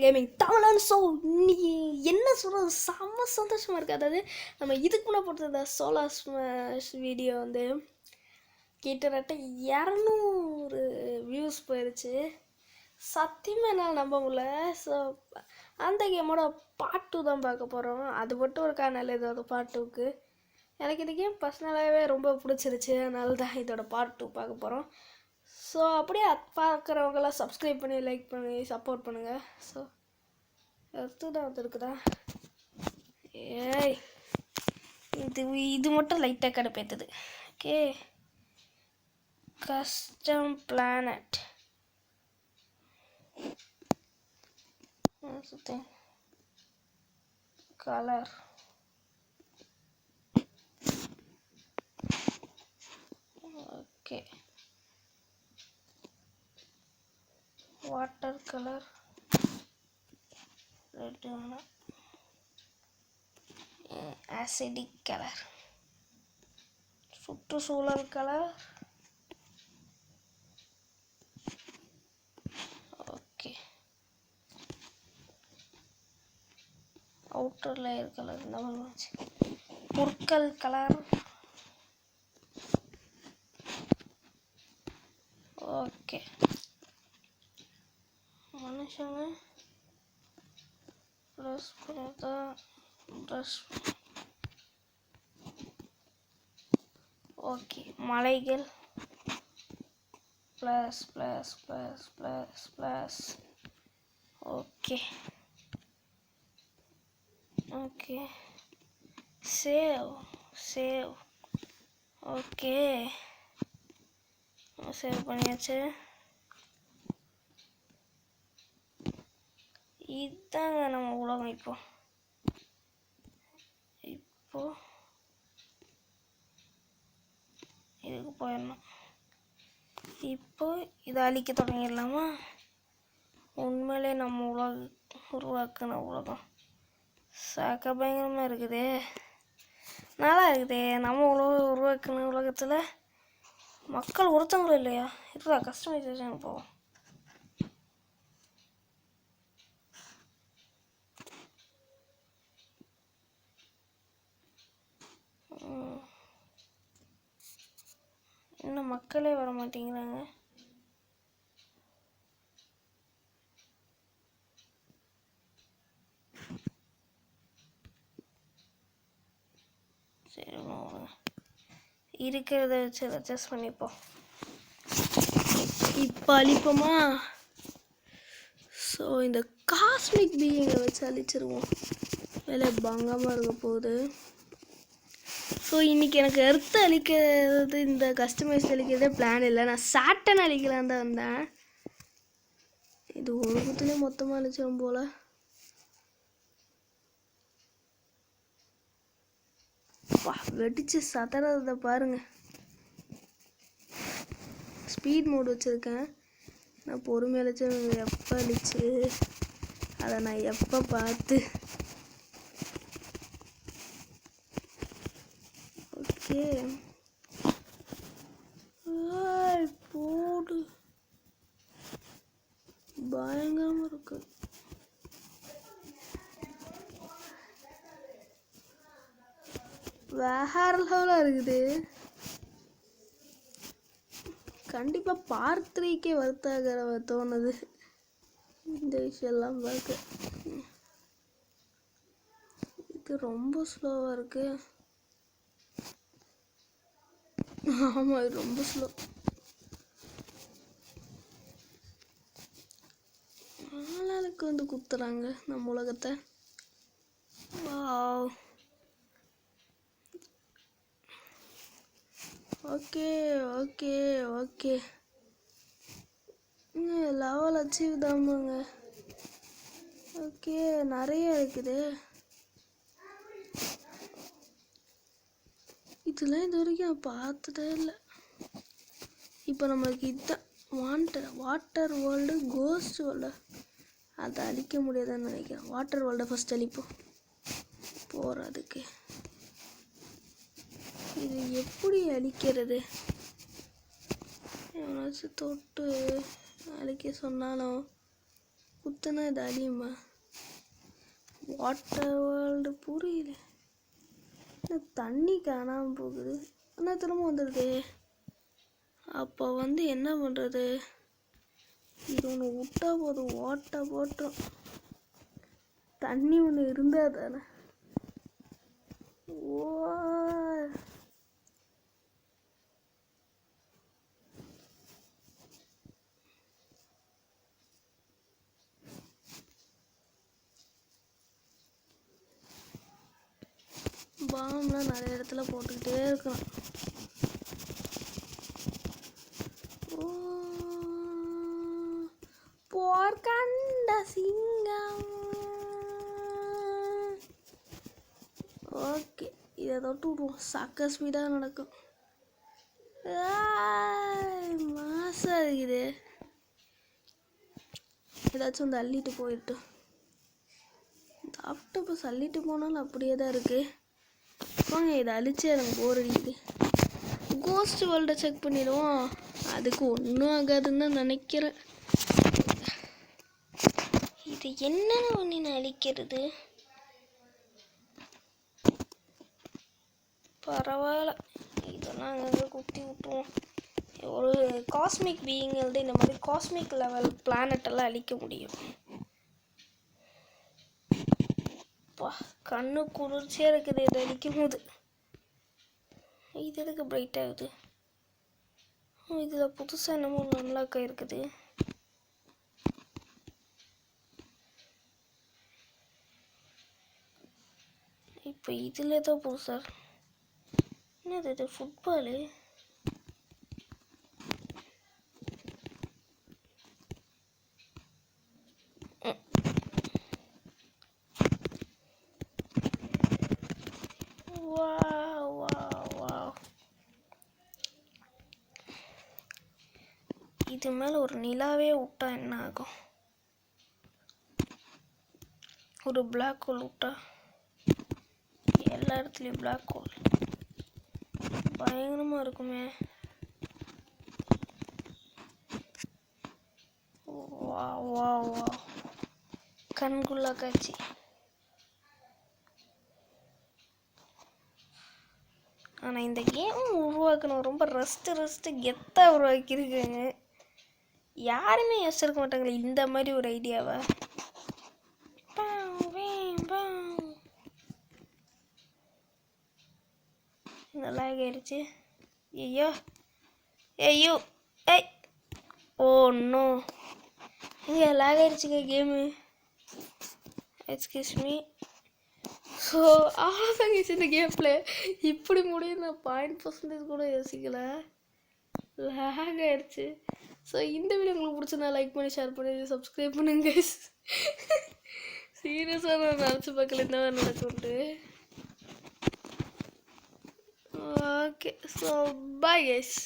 Gaming தமிழன். So இன்னைக்கு என்ன சொல்கிறது, செம்ம சந்தோஷமாக இருக்குது. அதாவது நம்ம இதுக்கு முன்னே போட்டது சோலார் ஸ்மாஷ் வீடியோ வந்து கிட்டத்தட்ட 200 வியூஸ் போயிடுச்சு. சத்தியமாக என்னால் நம்ப முடியல. ஸோ அந்த கேமோட பார்ட் 2 தான் பார்க்க போகிறோம். அது மட்டும் ஒரு காரணம் இதோட பார்ட் 2க்கு எனக்கு இந்த கேம் பர்சனலாகவே ரொம்ப பிடிச்சிருச்சு. அதனால தான் இதோட பார்ட் 2 பார்க்க போகிறோம். ஸோ அப்படியே பார்க்குறவங்களாம் சப்ஸ்கிரைப் பண்ணி லைக் பண்ணி சப்போர்ட் பண்ணுங்கள். ஸோ தான் வந்துருக்குதா? ஏய், இது மட்டும் லைட்டாக கடுப்பேற்றுது. Okay, custom planet colour okay, water colour red, acidic colour, சுற்றுச்சூழல் colour, okay, outer layer colour, புற்கள் கலர், ஓகே, மனுஷங்க ப்ளஸ் பண்ணதா ப்ளஸ், ஓகே, மலைகள் plus plus plus plus plus, okay okay, save okay, save பண்ணியாச்சு. இதுதாங்க நம்ம உலகம். இப்போ இதுக்கு போயிடணும். இப்போ இதை அழிக்க தொடங்கிடலாமா? உண்மையிலே நம்ம உருவாக்குன உலகம் சாக்க பயங்கரமாக இருக்குதே, நல்லா இருக்குதே. நம்ம உருவாக்குன உலகத்தில் மக்கள் ஒருத்தவங்களும் இல்லையா? இதுவா கஸ்டமைசேஷன் போவோம். இன்னும் மக்களே வர மாட்டேங்கிறாங்க. சரி, இருக்கிறத வச்சு அட்ஜஸ்ட் பண்ணிப்போம். இப்போ அழிப்போமா? ஸோ இந்த காஸ்மிக் பீயிங்கை வச்சு அழிச்சிருவோம். வேலை பங்கமாக இருக்க போகுது. ஸோ இன்றைக்கி எனக்கு எர்த்து அழிக்கிறது, இந்த கஸ்டமைஸ் அழிக்கிறதே பிளான் இல்லை. நான் சாட்டன் அழிக்கலான் தான் வந்தேன். இது உலகத்துலேயே மொத்தமாக அழிச்சிடும் போல். வெடிச்சு சதறதை பாருங்க. ஸ்பீட் மோட் வச்சுருக்கேன். நான் பொறுமையாக அழிச்சு எப்போ அழிச்சு அதை நான் எப்போ பார்த்து. ஓகே, போடு, பயங்கரமாக இருக்கு. வேற லெவலாக இருக்குது. கண்டிப்பாக பார்ட் 3க்கே வருத்தாக தோணுது இந்த விஷயம்லாம் பார்க்க. இது ரொம்ப ஸ்லோவாக இருக்கு. ஆமாம், இது ரொம்ப ஸ்லோ. ஆளாளுக்கு வந்து குத்துறாங்க நம்ம உலகத்தை. Wow, okay okay okay, level achieve தாமாங்க. ஓகே, நிறைய இருக்குது. இதெல்லாம் இது வரைக்கும் நான் பார்த்ததே இல்லை. இப்போ நம்மளுக்கு இதுதான் வாட்டர் வேர்ல்டு, கோஸ்ட் வேர்ல்டு. அதை அழிக்க முடியாதுன்னு நினைக்கிறேன். வாட்டர் வேர்ல்டை ஃபஸ்ட் அழிப்போம் போகிறதுக்கு. இது எப்படி அழிக்கிறது? எவனாச்சும் தொட்டு அழிக்க சொன்னாலும் குத்துனா இது அழியுமா? வாட்டர் வேர்ல்டு புரியல. தண்ணி காணாமல் போகுது ஆனால் திரும்ப வந்துடுது. அப்போ என்ன பண்ணுறது? இது ஒன்று விட்டா போதும், ஓட்டா போட்டோம். தண்ணி ஒன்று இருந்தால் தானே. ஓ பாம்லாம் நிறைய இடத்துல போட்டுக்கிட்டே இருக்கலாம். போர்க்கண்ட சிங்கம். ஓகே, இதை தொட்டு விடுவோம். சக்க ஸ்பீடாக நடக்கும். மாசா இருக்குது. ஏதாச்சும் வந்து அள்ளிட்டு போயிட்டு இந்த ஆக்டோபஸ் அள்ளிட்டு போனாலும் அப்படியே தான் இருக்குது. வாங்க இதை அழிச்சு எனக்கு போர் அடிக்குது. கோஸ்ட் வேர்ல்டை செக் பண்ணிடுவோம். அதுக்கு ஒன்றும் ஆகாதுன்னு தான் நினைக்கிறேன். இது என்னென்ன பண்ணி நான் அழிக்கிறது? பரவாயில்ல, இதெல்லாம் அங்கங்கே குத்தி விட்டுருவோம். ஒரு காஸ்மிக் பீயிங்கிறது இந்த மாதிரி காஸ்மிக் லெவல் பிளானட்டெல்லாம் அழிக்க முடியும். கண்ணு குளிர்ச்சியாக இருக்குது இதை அடிக்கும் போது. இது எதுக்கு பிரைட் ஆகுது? இதில் புதுசாக என்னமோ நல்லாக்கா இருக்குது. இப்போ இதில் ஏதோ புதுசாக என்னது? இது ஃபுட்பாலு. இது மேலே ஒரு நிலாவே விட்டா என்ன ஆகும்? ஒரு பிளாக் ஹோல் விட்டா எல்லா இடத்துலையும் பிளாக் ஹோல் பயங்கரமாக இருக்குமே. வா வா வா, கண்குள்ளா காட்சி. ஆனால் இந்த கேம் உருவாக்கணும் ரொம்ப ரஸ்ட்டு கெத்தாக உருவாக்கியிருக்காங்க. யாருமே யோசிச்சிருக்க மாட்டாங்களே இந்த மாதிரி ஒரு ஐடியாவை. நல்லா ஆகிடுச்சு. ஐயோ ஐயோ ஏய், ஓ இன்னும் இங்கே லாக் ஆகிடுச்சுங்க கேமு. Excuse me. ஸோ அவ்வளோதாங்க இந்த கேம் பிளே. இப்படி முடியும் நான் 0.% கூட யோசிக்கலை. லாக் ஆகிடுச்சு. ஸோ இந்த வீடியோ உங்களுக்கு பிடிச்சா லைக் பண்ணி ஷேர் பண்ணி சப்ஸ்கிரைப் பண்ணுங்க கைஸ். சீரியஸாக நான் நினச்சி பார்க்கல இந்த மாதிரி நடக்கும்ட்டு. Okay, so bye guys.